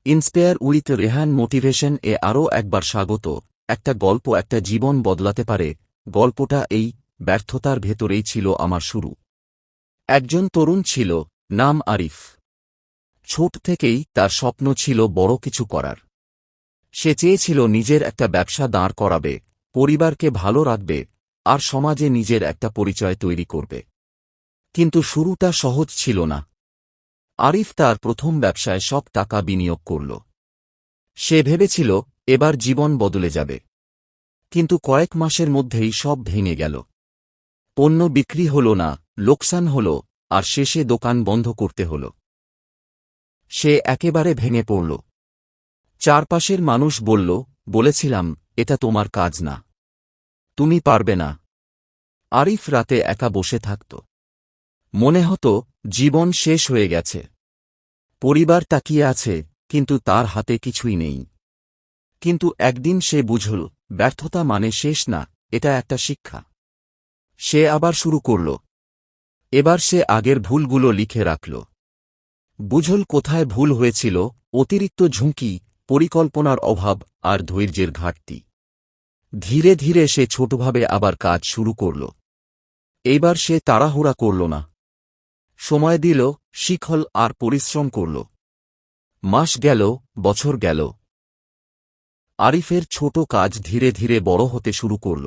Inspire with Rehan motivation এ আরও একবার স্বাগত। একটা গল্প একটা জীবন বদলাতে পারে। গল্পটা এই, ব্যর্থতার ভেতরেই ছিল আমার শুরু। একজন তরুণ ছিল, নাম আরিফ। ছোট থেকেই তার স্বপ্ন ছিল বড় কিছু করার। সে চেয়েছিল নিজের একটা ব্যবসা দাঁড় করাবে, পরিবারকে ভালো রাখবে, আর সমাজে নিজের একটা পরিচয় তৈরি করবে। কিন্তু শুরুটা সহজ ছিল না। আরিফ তার প্রথম ব্যবসায় সব টাকা বিনিয়োগ করল। সে ভেবেছিল এবার জীবন বদলে যাবে। কিন্তু কয়েক মাসের মধ্যেই সব ভেঙে গেল। পণ্য বিক্রি হল না, লোকসান হল, আর শেষে দোকান বন্ধ করতে হল। সে একেবারে ভেঙে পড়ল। চারপাশের মানুষ বলেছিলাম, এটা তোমার কাজ না, তুমি পারবে না। আরিফ রাতে একা বসে থাকত। মনে হতো জীবন শেষ হয়ে গেছে। পরিবার তাকিয়ে আছে, কিন্তু তার হাতে কিছুই নেই। কিন্তু একদিন সে বুঝল, ব্যর্থতা মানে শেষ না, এটা একটা শিক্ষা। সে আবার শুরু করল। এবার সে আগের ভুলগুলো লিখে রাখল। বুঝল কোথায় ভুল হয়েছিল, অতিরিক্ত ঝুঁকি, পরিকল্পনার অভাব আর ধৈর্যের ঘাটতি। ধীরে ধীরে সে ছোটভাবে আবার কাজ শুরু করল। এইবার সে তাড়াহুড়া করল না। সময় দিল, শিখল আর পরিশ্রম করল। মাস গেল, বছর গেল। আরিফের ছোট কাজ ধীরে ধীরে বড় হতে শুরু করল।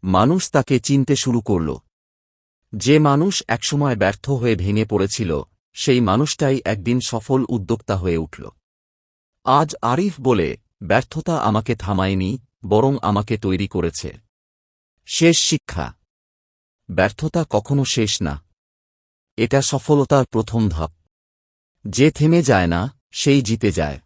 মানুষ তাকে চিনতে শুরু করল। যে মানুষ একসময় ব্যর্থ হয়ে ভেঙে পড়েছিল, সেই মানুষটাই একদিন সফল উদ্যোক্তা হয়ে উঠল। আজ আরিফ বলে, ব্যর্থতা আমাকে থামায়নি, বরং আমাকে তৈরি করেছে। শেষ শিক্ষা: ব্যর্থতা কখনো শেষ না, এটা সফলতার প্রথম ধাপ। যে থেমে যায় না, সেই জিতে যায়।